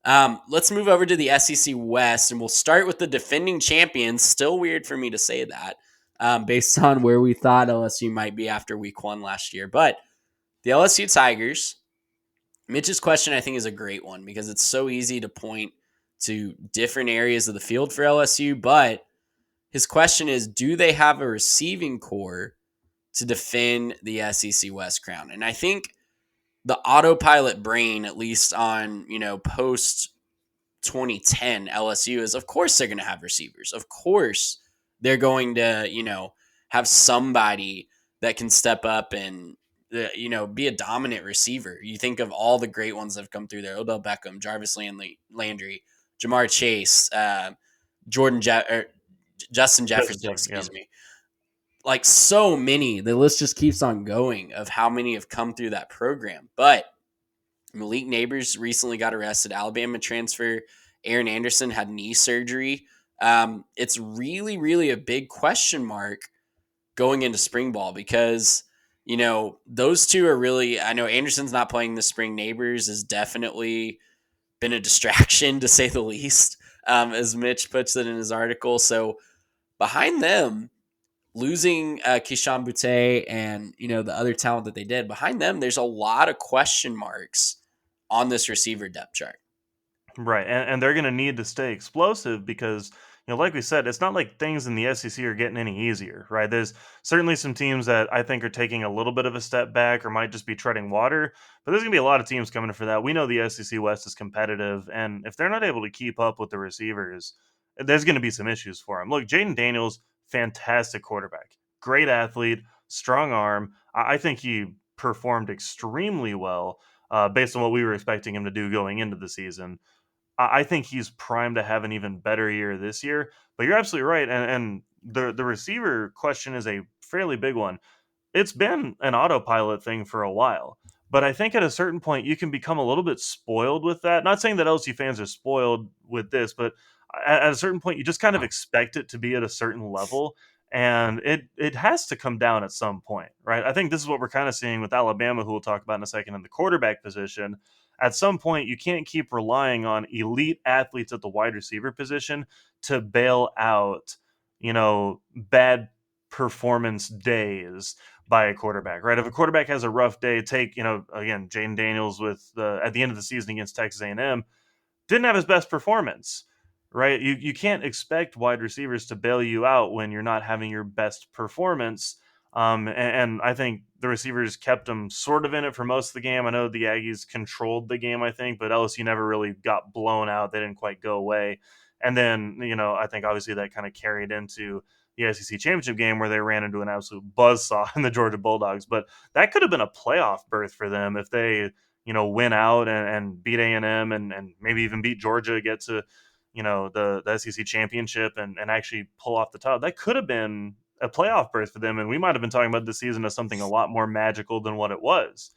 Let's move over to the SEC West, and we'll start with the defending champions. Still weird for me to say that, based on where we thought LSU might be after week 1 last year. But the LSU Tigers, Mitch's question, I think, is a great one because it's so easy to point to different areas of the field for LSU. But his question is, do they have a receiving core to defend the SEC West crown? And I think the autopilot brain, at least on, post 2010 LSU, is of course they're going to have receivers. Of course they're going to, have somebody that can step up and, be a dominant receiver. You think of all the great ones that have come through there: Odell Beckham, Jarvis Landry, Jamar Chase, Jordan Justin Jefferson, excuse me. Like, so many. The list just keeps on going of how many have come through that program. But Malik Neighbors recently got arrested. Alabama transfer Aaron Anderson had knee surgery. It's really, really a big question mark going into spring ball because, those two are really, I know Anderson's not playing this spring. Neighbors has definitely been a distraction, to say the least, as Mitch puts it in his article. So behind them, losing Keyshawn Boutte and, the other talent that they did, behind them, there's a lot of question marks on this receiver depth chart. Right, and they're going to need to stay explosive because, like we said, it's not like things in the SEC are getting any easier, right? There's certainly some teams that I think are taking a little bit of a step back or might just be treading water, but there's going to be a lot of teams coming for that. We know the SEC West is competitive, and if they're not able to keep up with the receivers, there's going to be some issues for them. Look, Jaden Daniels, fantastic quarterback, great athlete, strong arm. I think he performed extremely well based on what we were expecting him to do going into the season. I think he's primed to have an even better year this year. But you're absolutely right, and the receiver question is a fairly big one. It's been an autopilot thing for a while, but I think at a certain point you can become a little bit spoiled with that. Not saying that LSU fans are spoiled with this, but at a certain point you just kind of expect it to be at a certain level, and it has to come down at some point, right? I think this is what we're kind of seeing with Alabama, who we'll talk about in a second, in the quarterback position. At some point, you can't keep relying on elite athletes at the wide receiver position to bail out, bad performance days by a quarterback, right? If a quarterback has a rough day, take, again, Jaden Daniels with at the end of the season against Texas A&M, didn't have his best performance, right? You can't expect wide receivers to bail you out when you're not having your best performance. And I think the receivers kept them sort of in it for most of the game. I know the Aggies controlled the game, I think, but LSU never really got blown out. They didn't quite go away. And then, I think obviously that kind of carried into the SEC championship game where they ran into an absolute buzzsaw in the Georgia Bulldogs. But that could have been a playoff berth for them if they, win out and beat A&M and maybe even beat Georgia, get to, the SEC championship and actually pull off the top. That could have been a playoff berth for them, and we might have been talking about this season as something a lot more magical than what it was.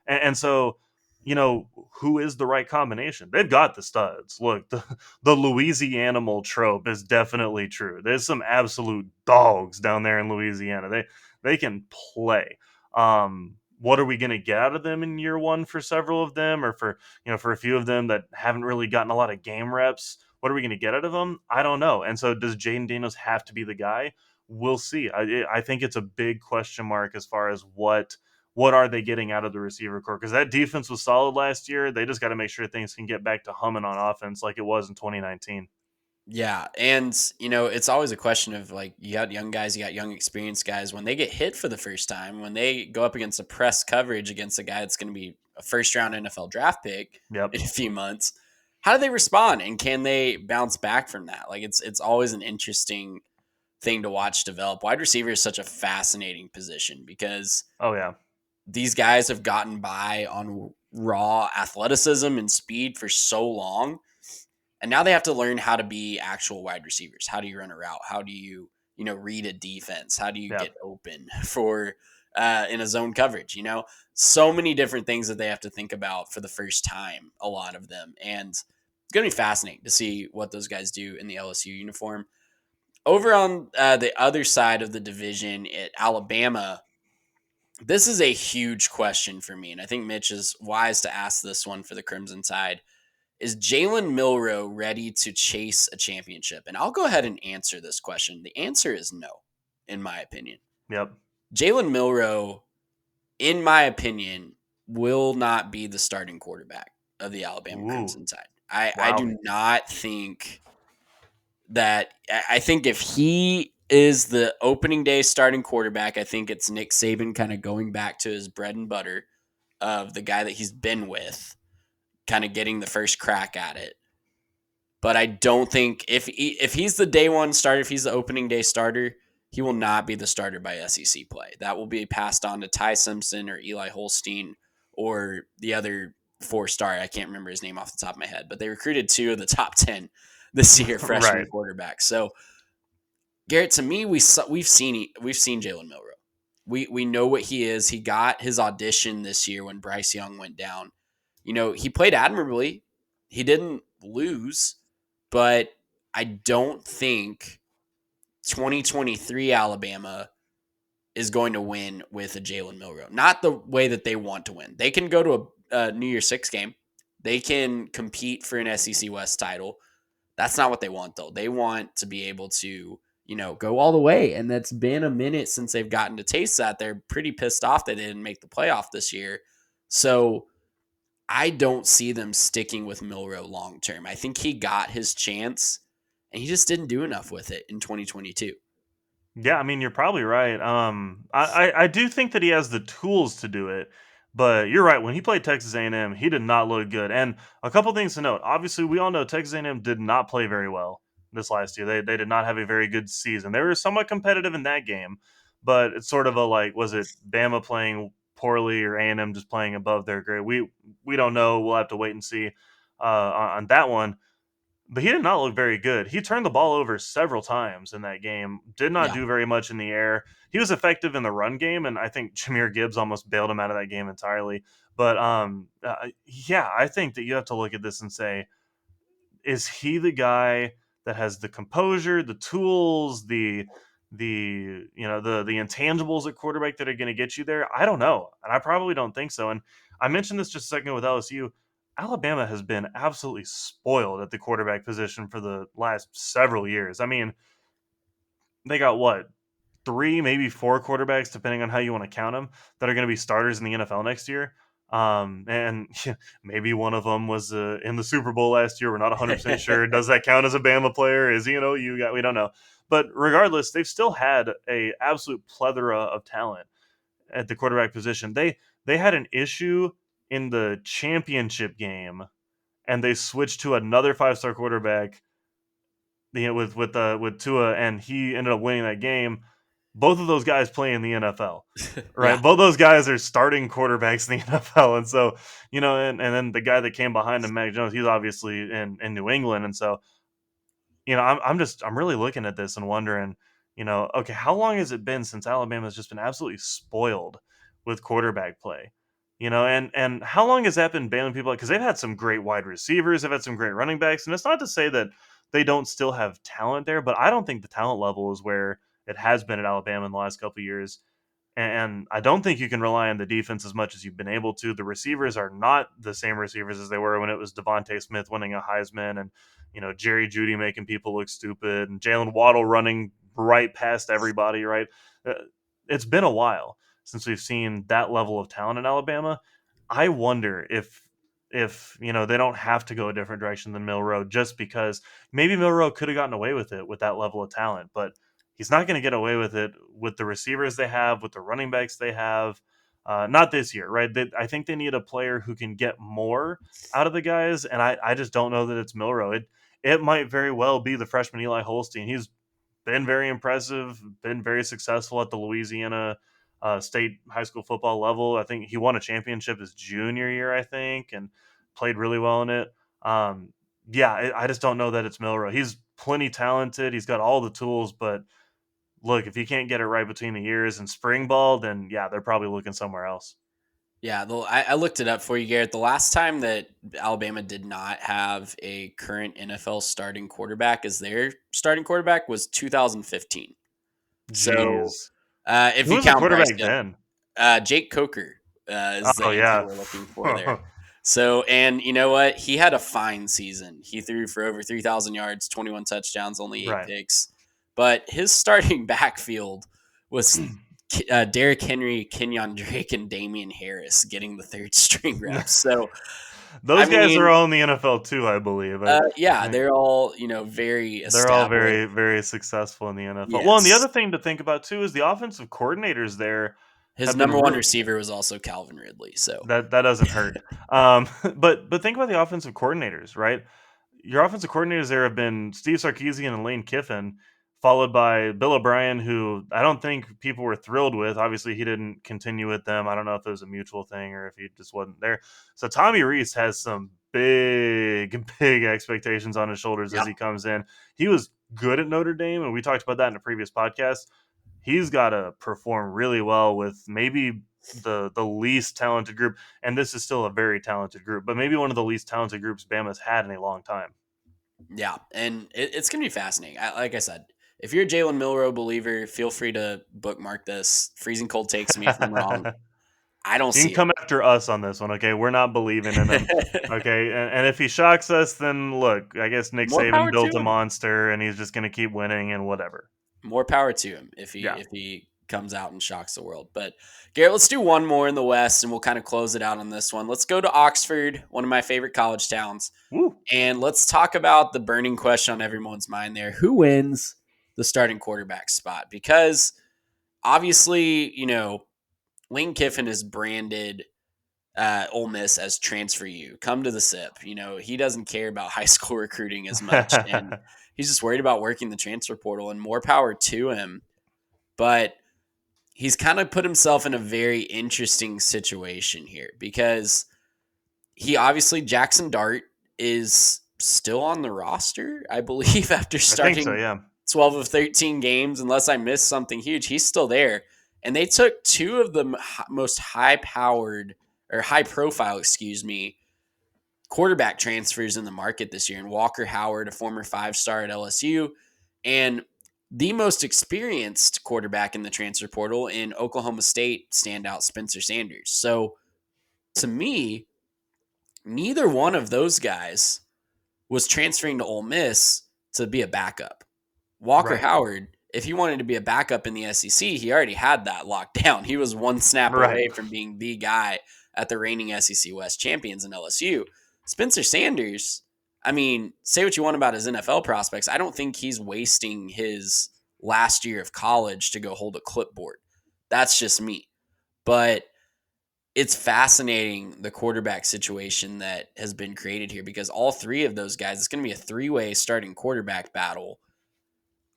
And so, who is the right combination? They've got the studs. Look, the Louisianimal trope is definitely true. There's some absolute dogs down there in Louisiana. They can play. What are we going to get out of them in year one for several of them, or for a few of them that haven't really gotten a lot of game reps? What are we going to get out of them? I don't know. And so, does Jaden Daniels have to be the guy? We'll see. I think it's a big question mark as far as what are they getting out of the receiver core, because that defense was solid last year. They just got to make sure things can get back to humming on offense like it was in 2019. Yeah, and it's always a question of, like, you got young guys, you got young experienced guys. When they get hit for the first time, when they go up against a press coverage against a guy that's going to be a first round NFL draft pick Yep. in a few months, how do they respond, and can they bounce back from that? Like, it's always an interesting thing to watch develop. Wide receiver is such a fascinating position because Oh yeah. these guys have gotten by on raw athleticism and speed for so long. And now they have to learn how to be actual wide receivers. How do you run a route? How do you, read a defense? How do you Yep. get open for in a zone coverage? So many different things that they have to think about for the first time, a lot of them. And it's going to be fascinating to see what those guys do in the LSU uniform. Over on the other side of the division at Alabama, this is a huge question for me. And I think Mitch is wise to ask this one for the Crimson Tide. Is Jalen Milroe ready to chase a championship? And I'll go ahead and answer this question. The answer is no, in my opinion. Yep. Jalen Milroe, in my opinion, will not be the starting quarterback of the Alabama Ooh. Crimson Tide. I Wow. do not think that. I think if he is the opening day starting quarterback, I think it's Nick Saban kind of going back to his bread and butter of the guy that he's been with, kind of getting the first crack at it. But I don't think if he's the day one starter, if he's the opening day starter, he will not be the starter by SEC play. That will be passed on to Ty Simpson or Eli Holstein or the other 4-star. I can't remember his name off the top of my head, but they recruited 2 of the top 10 this year freshman Right. quarterbacks. So Garrett, to me, we've seen Jalen Milroe. We know what he is. He got his audition this year when Bryce Young went down. He played admirably. He didn't lose, but I don't think 2023 Alabama is going to win with a Jalen Milroe. Not the way that they want to win. They can go to a New Year's Six game. They can compete for an SEC West title. That's not what they want, though. They want to be able to, go all the way. And that's been a minute since they've gotten to taste that. They're pretty pissed off they didn't make the playoff this year. So I don't see them sticking with Milroe long term. I think he got his chance and he just didn't do enough with it in 2022. Yeah, I mean, you're probably right. I do think that he has the tools to do it, but you're right. When he played Texas A&M, he did not look good. And a couple things to note. Obviously, we all know Texas A&M did not play very well this last year. They did not have a very good season. They were somewhat competitive in that game, but it's sort of a like, was it Bama playing poorly or A&M just playing above their grade? We don't know. We'll have to wait and see on that one. But he did not look very good. He turned the ball over several times in that game. Did not Yeah. do very much in the air. He was effective in the run game, and I think Jameer Gibbs almost bailed him out of that game entirely. But yeah, I think that you have to look at this and say, is he the guy that has the composure, the tools, the intangibles at quarterback that are going to get you there? I don't know, and I probably don't think so. And I mentioned this just a second with LSU. Alabama has been absolutely spoiled at the quarterback position for the last several years. I mean, they got what, 3, maybe 4 quarterbacks, depending on how you want to count them, that are going to be starters in the NFL next year. And maybe one of them was in the Super Bowl last year. We're not 100% sure. Does that count as a Bama player? Is he, we don't know. But regardless, they've still had a absolute plethora of talent at the quarterback position. They had an issue in the championship game, and they switched to another 5-star quarterback, with Tua, and he ended up winning that game. Both of those guys play in the NFL, right? Yeah. Both those guys are starting quarterbacks in the NFL, and so and then the guy that came behind him, Mac Jones, he's obviously in New England, and so I'm really looking at this and wondering, okay, how long has it been since Alabama's just been absolutely spoiled with quarterback play? And how long has that been bailing people out? Because they've had some great wide receivers, they've had some great running backs, and it's not to say that they don't still have talent there, but I don't think the talent level is where it has been at Alabama in the last couple of years. And I don't think you can rely on the defense as much as you've been able to. The receivers are not the same receivers as they were when it was Devontae Smith winning a Heisman and, Jerry Jeudy making people look stupid and Jalen Waddle running right past everybody, right? Uh, It's been a while since we've seen that level of talent in Alabama. I wonder if they don't have to go a different direction than Milroe, just because maybe Milroe could have gotten away with it with that level of talent, but he's not going to get away with it with the receivers they have, with the running backs they have. Not this year, right? I think they need a player who can get more out of the guys, and I just don't know that it's Milroe. It might very well be the freshman Eli Holstein. He's been very impressive, been very successful at the Louisiana state high school football level. I think he won a championship his junior year, I think, and played really well in it. Yeah, I just don't know that it's Milroe. He's plenty talented. He's got all the tools, but look, if he can't get it right between the ears and spring ball, then yeah, they're probably looking somewhere else. Yeah, I looked it up for you, Garrett. The last time that Alabama did not have a current NFL starting quarterback as their starting quarterback was 2015. So Jeez. if Who you was the count Bryce quarterback Young, then? Jake Coker is the Oh answer yeah. we're looking for there. So, and you know what? He had a fine season. He threw for over 3,000 yards, 21 touchdowns, only eight Right. picks. But his starting backfield was Derrick Henry, Kenyon Drake, and Damian Harris getting the third string reps. So, I Those guys are mean, all in the NFL too, I believe. yeah, I they're all, very They're all established. very, very successful in the NFL. Well, and the Yes. other thing to think about too is the offensive coordinators there His have been number one receiver was also Calvin Ridley. So, that doesn't hurt. But think about the offensive coordinators, right? Your offensive coordinators there have been Steve Sarkisian and Lane Kiffin, followed by Bill O'Brien, who I don't think people were thrilled with. Obviously, he didn't continue with them. I don't know if it was a mutual thing or if he just wasn't there. So Tommy Reese has some big, big expectations on his shoulders as yeah. he comes in. He was good at Notre Dame, and we talked about that in a previous podcast. He's got to perform really well with maybe the least talented group, and this is still a very talented group, but maybe one of the least talented groups Bama's had in a long time. Yeah, and it's gonna be fascinating. Like I said, if you're a Jalen Milrow believer, feel free to bookmark this. Freezing cold takes me if I'm wrong. I don't You can see come after us on this one, okay? We're not believing in him, it. okay? And if he shocks us, then look, I guess Nick More Saban power to built a him. monster, and he's just going to keep winning and whatever. More power to him if he Yeah. if he comes out and shocks the world. But Garrett, let's do one more in the West, and we'll kind of close it out on this one. Let's go to Oxford, one of my favorite college towns, Woo. and let's talk about the burning question on everyone's mind there: who wins the starting quarterback spot? Because obviously, Lane Kiffin is branded Ole Miss as transfer you. Come to the SIP. He doesn't care about high school recruiting as much, and he's just worried about working the transfer portal. And more power to him, but he's kind of put himself in a very interesting situation here because he obviously Jackson Dart is still on the roster, I believe, after I think so, starting yeah. 12 of 13 games, unless I missed something huge. He's still there. And they took two of the most high powered or high profile, excuse me, quarterback transfers in the market this year. And Walker Howard, a former 5-star at LSU, and the most experienced quarterback in the transfer portal in Oklahoma State standout Spencer Sanders. So to me, neither one of those guys was transferring to Ole Miss to be a backup. Walker Right. Howard, if he wanted to be a backup in the SEC, he already had that locked down. He was one snap Right. away from being the guy at the reigning SEC West champions in LSU. Spencer Sanders, I mean, say what you want about his NFL prospects. I don't think he's wasting his last year of college to go hold a clipboard. That's just me. But it's fascinating the quarterback situation that has been created here because all three of those guys, it's going to be a three-way starting quarterback battle.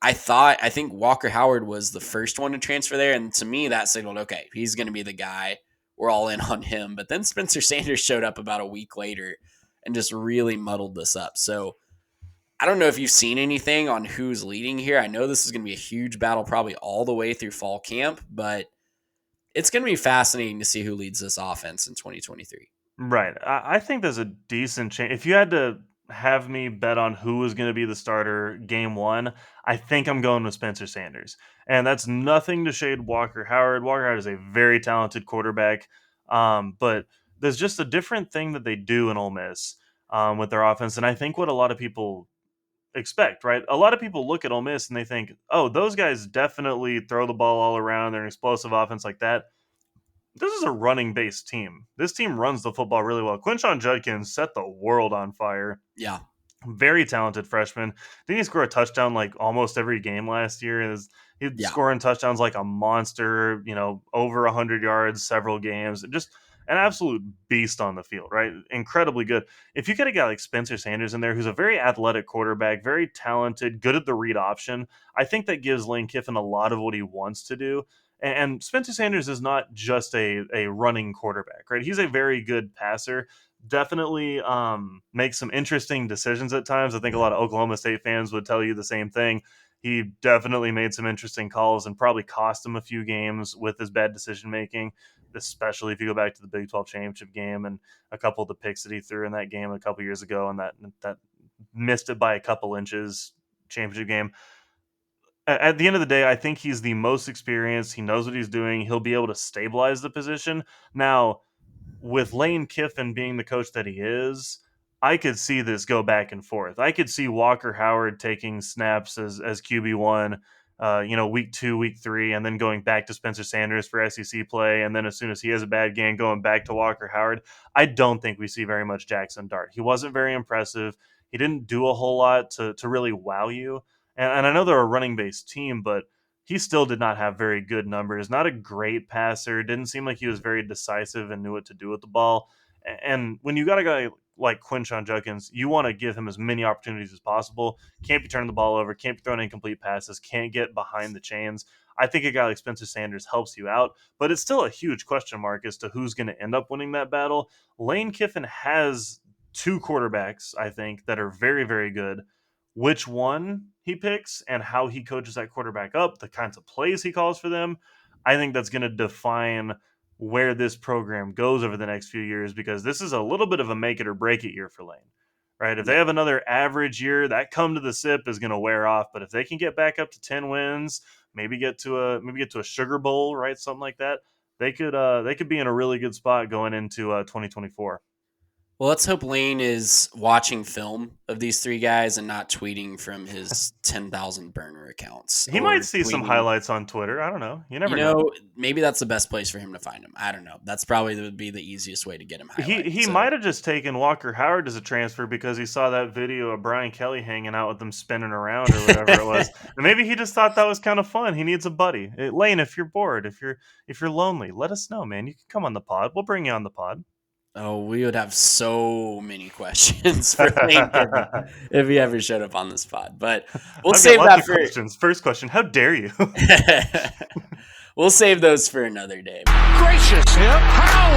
I think Walker Howard was the first one to transfer there, and to me that signaled, okay, he's going to be the guy. We're all in on him. But then Spencer Sanders showed up about a week later and just really muddled this up. So I don't know if you've seen anything on who's leading here. I know this is going to be a huge battle probably all the way through fall camp, but it's going to be fascinating to see who leads this offense in 2023. Right. I think there's a decent chance. If you had to have me bet on who was going to be the starter game one, I think I'm going with Spencer Sanders. And that's nothing to shade Walker Howard. Walker Howard is a very talented quarterback. But there's just a different thing that they do in Ole Miss with their offense. And I think what a lot of people expect, right? A lot of people look at Ole Miss and they think, oh, those guys definitely throw the ball all around. They're an explosive offense like that. This is a running based team. This team runs the football really well. Quinshon Judkins set the world on fire. Yeah. Very talented freshman. Didn't he score a touchdown like almost every game last year? He'd Yeah. scoring touchdowns like a monster, over 100 yards several games. Just an absolute beast on the field, right? Incredibly good. If you get a guy like Spencer Sanders in there, who's a very athletic quarterback, very talented, good at the read option, I think that gives Lane Kiffin a lot of what he wants to do. And Spencer Sanders is not just a running quarterback, right? He's a very good passer. Definitely makes some interesting decisions at times. I think a lot of Oklahoma State fans would tell you the same thing. He definitely made some interesting calls and probably cost him a few games with his bad decision making, especially if you go back to the Big 12 championship game and a couple of the picks that he threw in that game a couple years ago, and that missed it by a couple inches championship game. At the end of the day, I think he's the most experienced. He knows what he's doing. He'll be able to stabilize the position. Now, with Lane Kiffin being the coach that he is, I could see this go back and forth. I could see Walker Howard taking snaps as QB1, week 2, week 3, and then going back to Spencer Sanders for SEC play, and then as soon as he has a bad game, going back to Walker Howard. I don't think we see very much Jackson Dart. He wasn't very impressive. He didn't do a whole lot to really wow you. And I know they're a running based team, but he still did not have very good numbers. Not a great passer. Didn't seem like he was very decisive and knew what to do with the ball. And when you got a guy like Quinshon Judkins, you want to give him as many opportunities as possible. Can't be turning the ball over. Can't be throwing incomplete passes. Can't get behind the chains. I think a guy like Spencer Sanders helps you out, but it's still a huge question mark as to who's going to end up winning that battle. Lane Kiffin has two quarterbacks, I think, that are very, very good. Which one he picks and how he coaches that quarterback up, the kinds of plays he calls for them, I think that's going to define where this program goes over the next few years, because this is a little bit of a make it or break it year for Lane. Right? If they Yeah. have another average year, that come to the sip is going to wear off. But if they can get back up to 10 wins, maybe get to a Sugar Bowl, right, something like that, they could be in a really good spot going into 2024. Well, let's hope Lane is watching film of these three guys and not tweeting from his 10,000 burner accounts He or might see some tweeting. highlights on Twitter. I don't know. You You never know. know, maybe that's the best place for him to find him. I don't know. That's probably would be the easiest way to get him highlighted. He So, might have just taken Walker Howard as a transfer because he saw that video of Brian Kelly hanging out with them spinning around or whatever it was. And maybe he just thought that was kind of fun. He needs a buddy. Lane, if you're bored, if you're lonely, let us know, man. You can come on the pod. We'll bring you on the pod. oh, we would have so many questions for Lane Kiffin if he ever showed up on this pod. But we'll I've got save lots that of for. questions. First question: how dare you? We'll save those for another day. Gracious, how